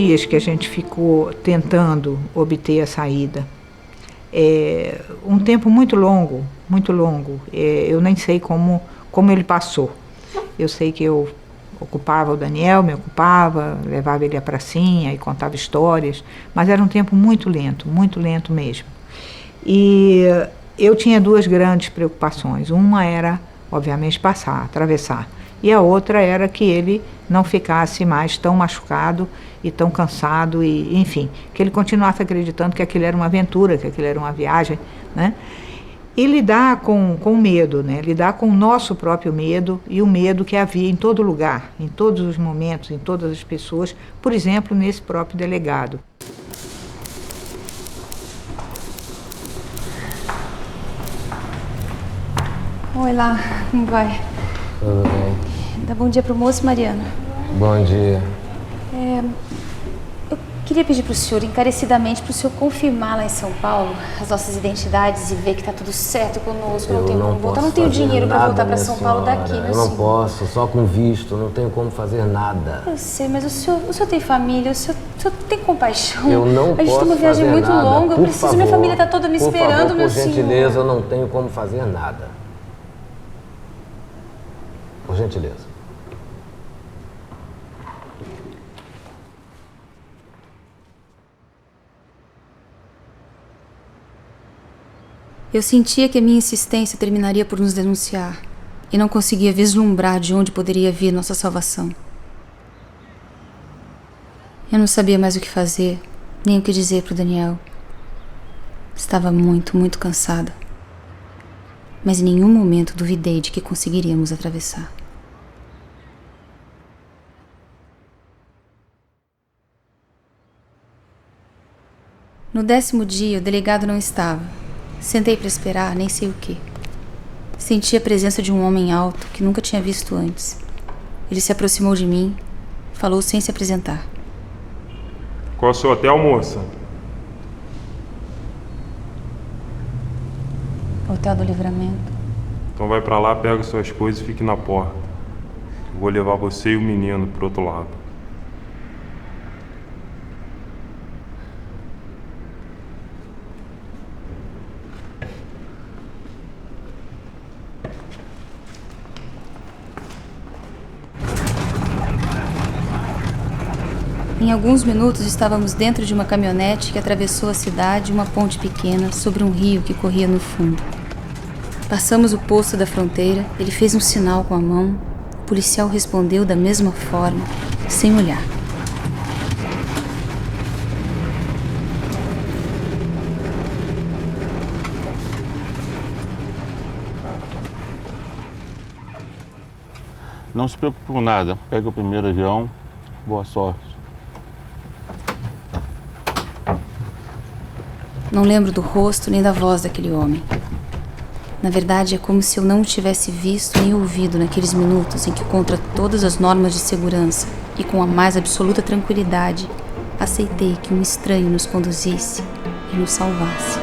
Dias que a gente ficou tentando obter a saída. Um tempo muito longo, muito longo. Eu nem sei como ele passou. Eu sei que eu ocupava o Daniel, me ocupava, levava ele à pracinha e contava histórias, mas era um tempo muito lento mesmo. E eu tinha duas grandes preocupações. Uma era, obviamente, atravessar. E a outra era que ele não ficasse mais tão machucado e tão cansado, e, enfim, que ele continuasse acreditando que aquilo era uma aventura, que aquilo era uma viagem, né? E lidar com o medo, né? Lidar com o nosso próprio medo e o medo que havia em todo lugar, em todos os momentos, em todas as pessoas, por exemplo, nesse próprio delegado. Oi lá, como vai? Tudo bem. Dá bom dia pro moço, Mariana. Bom dia. Eu queria pedir pro senhor, encarecidamente, pro senhor confirmar lá em São Paulo as nossas identidades e ver que tá tudo certo conosco. Não tenho como voltar, não tenho dinheiro pra voltar pra São Paulo daqui, meu senhor. Eu não posso, só com visto, não tenho como fazer nada. Eu sei, mas o senhor tem família, o senhor tem compaixão. Eu não posso. A gente tem uma viagem muito longa, eu preciso, minha família tá toda me esperando, meu senhor. Por gentileza, eu não tenho como fazer nada. Por gentileza. Eu sentia que a minha insistência terminaria por nos denunciar e não conseguia vislumbrar de onde poderia vir nossa salvação. Eu não sabia mais o que fazer, nem o que dizer para o Daniel. Estava muito, muito cansada. Mas em nenhum momento duvidei de que conseguiríamos atravessar. No 10º dia, o delegado não estava. Sentei para esperar, nem sei o quê. Senti a presença de um homem alto que nunca tinha visto antes. Ele se aproximou de mim, falou sem se apresentar. Qual é o seu hotel, moça? Hotel do Livramento. Então vai pra lá, pega suas coisas e fique na porta. Eu vou levar você e o menino pro outro lado. Em alguns minutos estávamos dentro de uma caminhonete que atravessou a cidade e uma ponte pequena sobre um rio que corria no fundo. Passamos o posto da fronteira, ele fez um sinal com a mão, o policial respondeu da mesma forma, sem olhar. Não se preocupe com nada, pega o primeiro avião, boa sorte. Não lembro do rosto nem da voz daquele homem. Na verdade, é como se eu não o tivesse visto nem ouvido naqueles minutos em que, contra todas as normas de segurança e com a mais absoluta tranquilidade, aceitei que um estranho nos conduzisse e nos salvasse.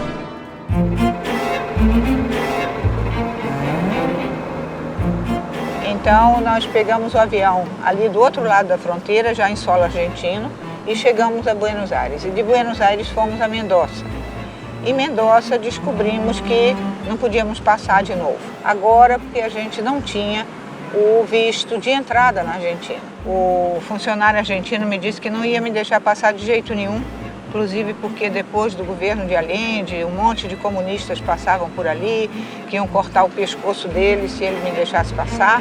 Então nós pegamos o avião ali do outro lado da fronteira, já em solo argentino, e chegamos a Buenos Aires. E de Buenos Aires fomos a Mendoza. Em Mendoza descobrimos que não podíamos passar de novo. Agora, porque a gente não tinha o visto de entrada na Argentina. O funcionário argentino me disse que não ia me deixar passar de jeito nenhum, inclusive porque depois do governo de Allende, um monte de comunistas passavam por ali, que iam cortar o pescoço dele se ele me deixasse passar.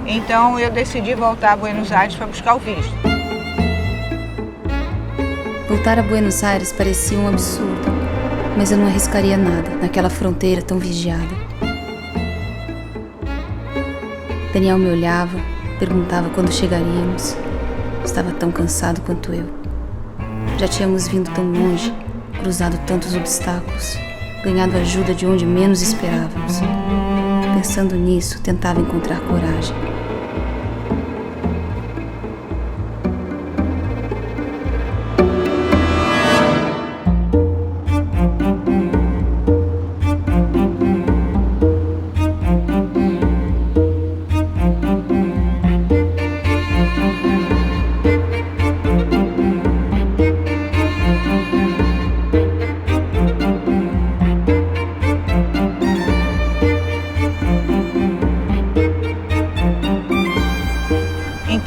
Então eu decidi voltar a Buenos Aires para buscar o visto. Voltar a Buenos Aires parecia um absurdo, mas eu não arriscaria nada naquela fronteira tão vigiada. Daniel me olhava, perguntava quando chegaríamos. Estava tão cansado quanto eu. Já tínhamos vindo tão longe, cruzado tantos obstáculos, ganhado ajuda de onde menos esperávamos. Pensando nisso, tentava encontrar coragem.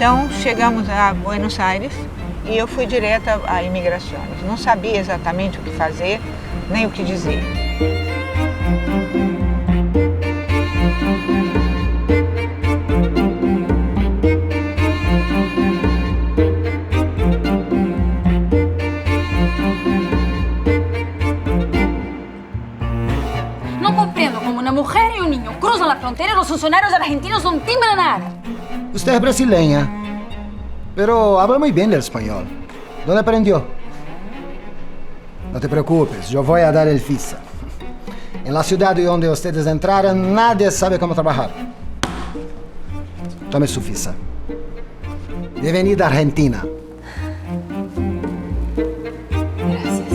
Então chegamos a Buenos Aires e eu fui direta à imigrações. Não sabia exatamente o que fazer, nem o que dizer. No comprendo como una mujer y un niño cruzan la frontera y los funcionarios argentinos no timbran nada. Usted es brasileña, pero habla muy bien el español. ¿Dónde aprendió? No te preocupes, yo voy a dar el visa. En la ciudad donde ustedes entraron, nadie sabe cómo trabajar. Tome su visa. Bienvenida a Argentina. Gracias.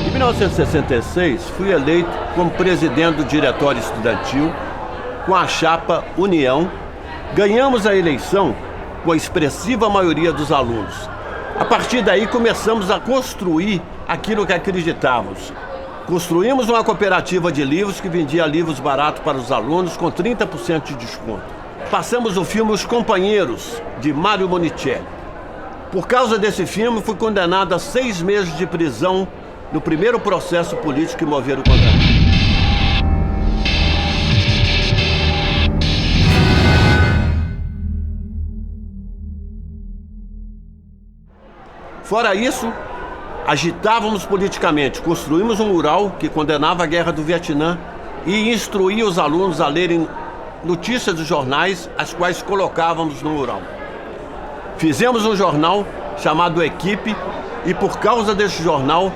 Em 1966, fui eleito como presidente do Diretório Estudantil com a chapa União. Ganhamos a eleição com a expressiva maioria dos alunos. A partir daí, começamos a construir aquilo que acreditávamos. Construímos uma cooperativa de livros que vendia livros baratos para os alunos com 30% de desconto. Passamos o filme Os Companheiros, de Mário Monicelli. Por causa desse filme, fui condenado a 6 meses de prisão no primeiro processo político que moveram contra mim. Fora isso, agitávamos politicamente. Construímos um mural que condenava a guerra do Vietnã e instruía os alunos a lerem notícias dos jornais, as quais colocávamos no mural. Fizemos um jornal chamado Equipe e por causa desse jornal,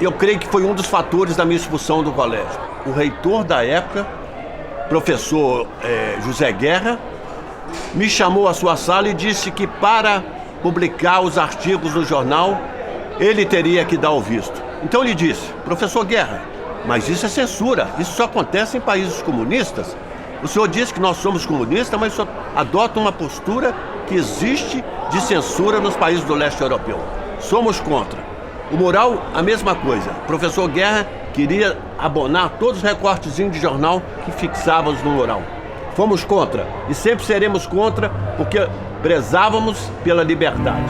eu creio que foi um dos fatores da minha expulsão do colégio. O reitor da época, professor José Guerra, me chamou à sua sala e disse que para publicar os artigos no jornal, ele teria que dar o visto. Então ele disse: professor Guerra, mas isso é censura, isso só acontece em países comunistas. O senhor diz que nós somos comunistas, mas o senhor adota uma postura que existe de censura nos países do leste europeu. Somos contra. O mural, a mesma coisa. O professor Guerra queria abonar todos os recortezinhos de jornal que fixávamos no mural. Fomos contra e sempre seremos contra porque prezávamos pela liberdade.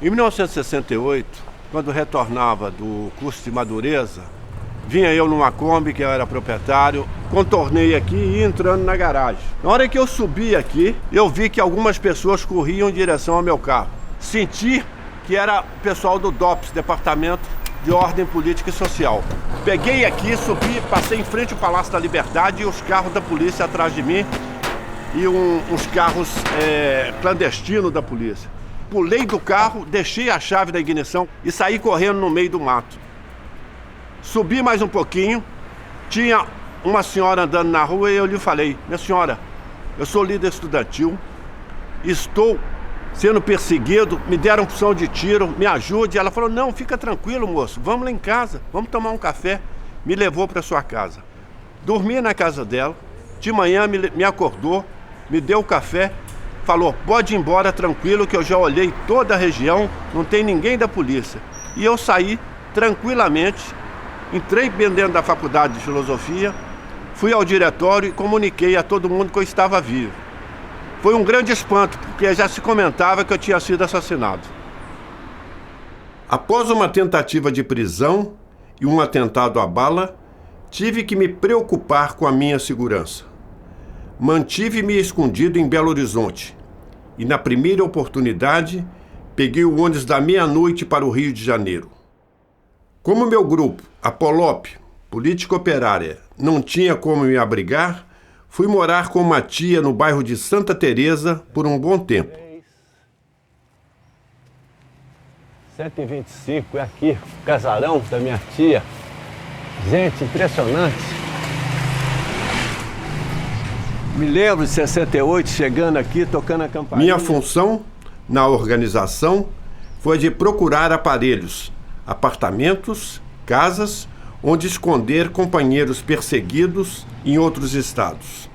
Em 1968, quando retornava do curso de Madureza, vinha eu numa Kombi, que eu era proprietário, contornei aqui e ia entrando na garagem. Na hora que eu subi aqui, eu vi que algumas pessoas corriam em direção ao meu carro. Senti que era o pessoal do DOPS, Departamento de Ordem Política e Social. Peguei aqui, subi, passei em frente ao Palácio da Liberdade e os carros da polícia atrás de mim e uns carros clandestinos da polícia. Pulei do carro, deixei a chave da ignição e saí correndo no meio do mato. Subi mais um pouquinho, tinha uma senhora andando na rua e eu lhe falei: minha senhora, eu sou líder estudantil, estou sendo perseguido, me deram opção de tiro, me ajude. Ela falou: não, fica tranquilo, moço, vamos lá em casa, vamos tomar um café. Me levou para sua casa. Dormi na casa dela, de manhã me acordou, me deu o café, falou: pode ir embora tranquilo que eu já olhei toda a região, não tem ninguém da polícia. E eu saí tranquilamente, entrei dentro da faculdade de filosofia, fui ao diretório e comuniquei a todo mundo que eu estava vivo. Foi um grande espanto, porque já se comentava que eu tinha sido assassinado. Após uma tentativa de prisão e um atentado à bala, tive que me preocupar com a minha segurança. Mantive-me escondido em Belo Horizonte e, na primeira oportunidade, peguei o ônibus da meia-noite para o Rio de Janeiro. Como meu grupo, a POLOP, Política Operária, não tinha como me abrigar, Fui morar com uma tia no bairro de Santa Teresa por um bom tempo. 7h25, é aqui, o casarão da minha tia. Gente, impressionante. Me lembro de 68, chegando aqui, tocando a campainha. Minha função na organização foi de procurar aparelhos, apartamentos, casas, onde esconder companheiros perseguidos em outros estados.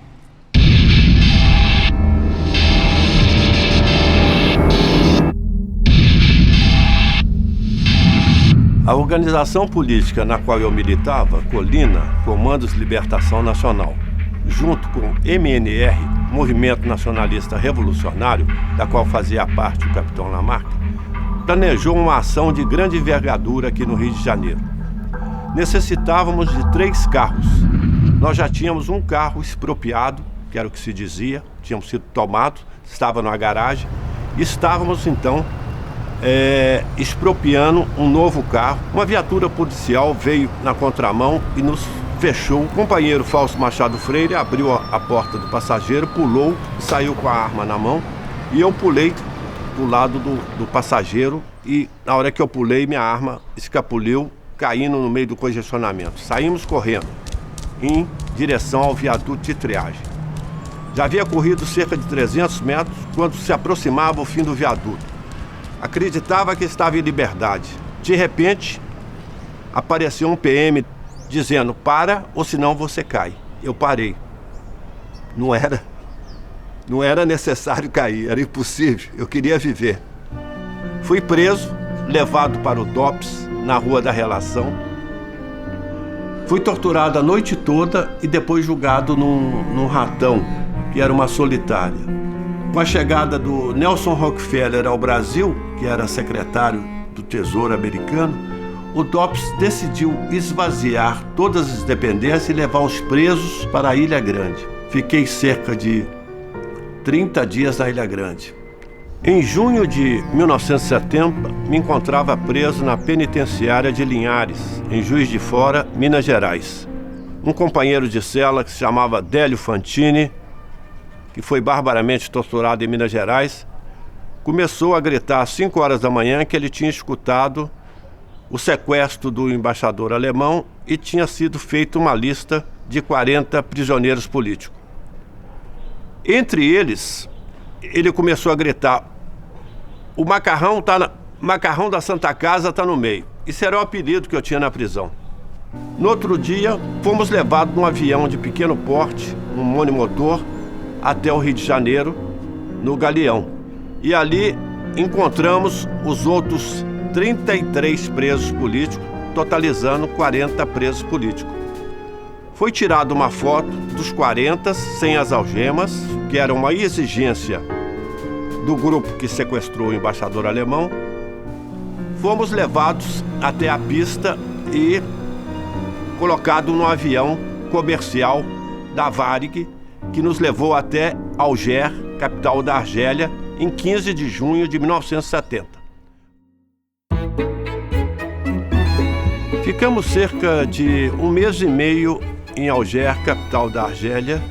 A organização política na qual eu militava, Colina, Comandos de Libertação Nacional, junto com o MNR, Movimento Nacionalista Revolucionário, da qual fazia parte o capitão Lamarck, planejou uma ação de grande envergadura aqui no Rio de Janeiro. Necessitávamos de 3 carros. Nós já tínhamos um carro expropriado, que era o que se dizia, tínhamos sido tomados, estava numa garagem, e estávamos então expropriando um novo carro. Uma viatura policial veio na contramão e nos fechou. O companheiro Fausto Machado Freire abriu a porta do passageiro, pulou e saiu com a arma na mão. E eu pulei do lado do passageiro e na hora que eu pulei, minha arma escapuliu, caindo no meio do congestionamento. Saímos correndo em direção ao viaduto de triagem. Já havia corrido cerca de 300 metros quando se aproximava o fim do viaduto. Acreditava que estava em liberdade. De repente, apareceu um PM dizendo: para ou senão você cai. Eu parei. Não era necessário cair, era impossível. Eu queria viver. Fui preso, levado para o DOPS, na Rua da Relação. Fui torturado a noite toda e depois julgado num ratão, que era uma solitária. Com a chegada do Nelson Rockefeller ao Brasil, que era secretário do Tesouro americano, o DOPS decidiu esvaziar todas as dependências e levar os presos para a Ilha Grande. Fiquei cerca de 30 dias na Ilha Grande. Em junho de 1970, me encontrava preso na penitenciária de Linhares, em Juiz de Fora, Minas Gerais. Um companheiro de cela que se chamava Délio Fantini, que foi barbaramente torturado em Minas Gerais, começou a gritar às 5 horas da manhã que ele tinha escutado o sequestro do embaixador alemão e tinha sido feita uma lista de 40 prisioneiros políticos. Entre eles, ele começou a gritar: o macarrão da Santa Casa está no meio. Isso era o apelido que eu tinha na prisão. No outro dia, fomos levados num avião de pequeno porte, um monimotor, até o Rio de Janeiro, no Galeão. E ali encontramos os outros 33 presos políticos, totalizando 40 presos políticos. Foi tirada uma foto dos 40 sem as algemas, que era uma exigência do grupo que sequestrou o embaixador alemão. Fomos levados até a pista e colocados no avião comercial da Varig, que nos levou até Alger, capital da Argélia, em 15 de junho de 1970. Ficamos cerca de 1 mês e meio em Alger, capital da Argélia,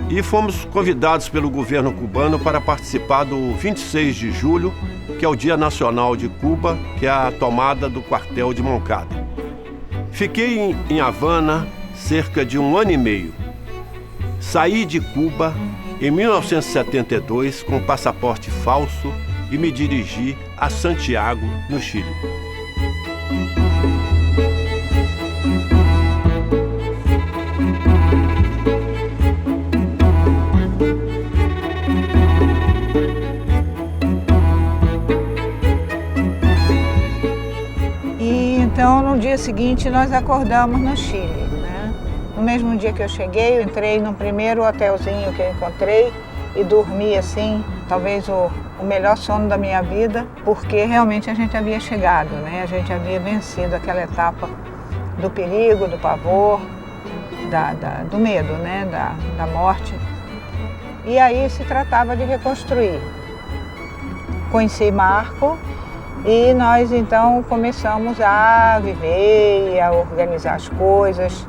e fomos convidados pelo governo cubano para participar do 26 de julho, que é o Dia Nacional de Cuba, que é a tomada do quartel de Moncada. Fiquei em Havana cerca de 1 ano e meio. Saí de Cuba em 1972 com passaporte falso e me dirigi a Santiago, no Chile. Então, no dia seguinte, nós acordamos no Chile, né? No mesmo dia que eu cheguei, eu entrei no primeiro hotelzinho que eu encontrei e dormi, assim, talvez o melhor sono da minha vida, porque realmente a gente havia chegado, né? A gente havia vencido aquela etapa do perigo, do pavor, do medo, né? Da morte. E aí se tratava de reconstruir. Conheci Marco, e nós então começamos a viver e a organizar as coisas.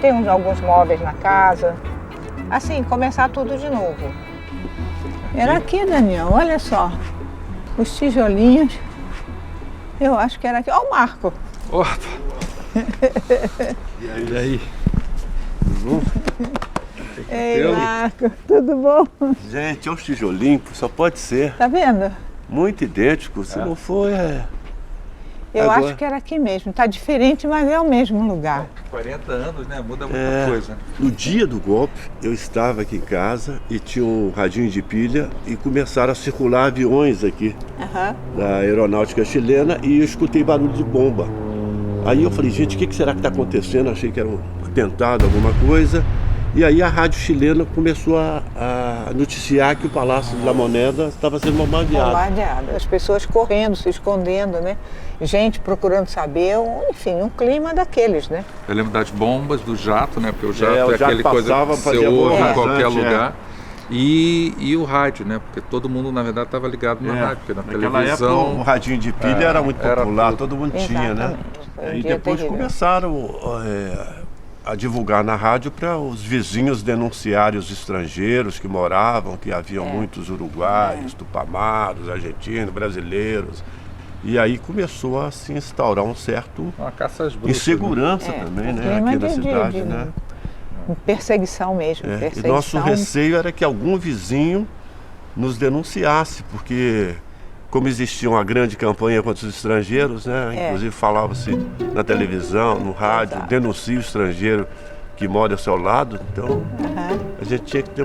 Temos alguns móveis na casa, assim, começar tudo de novo. Era aqui, Daniel, olha só. Os tijolinhos. Eu acho que era aqui. Ó o Marco. Opa! E aí? Tudo bom? Ei, Marco, tudo bom? Gente, olha os tijolinhos, só pode ser. Tá vendo? Muito idêntico, se não for, Eu Agora- acho que era aqui mesmo. Tá diferente, mas é o mesmo lugar. 40 anos, né? Muda muita coisa. No dia do golpe, eu estava aqui em casa e tinha um radinho de pilha e começaram a circular aviões aqui Aham. da aeronáutica chilena e eu escutei barulho de bomba. Aí eu falei, gente, o que será que está acontecendo? Achei que era um atentado, alguma coisa. E aí a rádio chilena começou a noticiar que o Palácio de La Moneda estava sendo bombardeado. Bombardeado. As pessoas correndo, se escondendo, né? Gente procurando saber, enfim, um clima daqueles, né? Eu lembro das bombas, do jato, né? Porque o jato é o jato aquele coisa passava, que você fazia ouve voo em qualquer rasante, lugar. E o rádio, né? Porque todo mundo, na verdade, estava ligado na rádio. Porque na Naquela televisão... época o radinho de pilha era muito popular, todo mundo tinha, né? Exatamente. Foi um E dia depois terrível. começaram a divulgar na rádio para os vizinhos denunciarem os estrangeiros que moravam, que haviam muitos uruguaios, tupamaros, argentinos, brasileiros. E aí começou a se instaurar um certo Uma caça às bruxas. insegurança né? também, Um né? clima Aqui na de- cidade, de- né? Perseguição mesmo. E Perseguição. nosso receio era que algum vizinho nos denunciasse, porque como existia uma grande campanha contra os estrangeiros, né? Inclusive falava-se na televisão, no rádio, Exato. denuncie o estrangeiro que mora ao seu lado, então a gente tinha que ter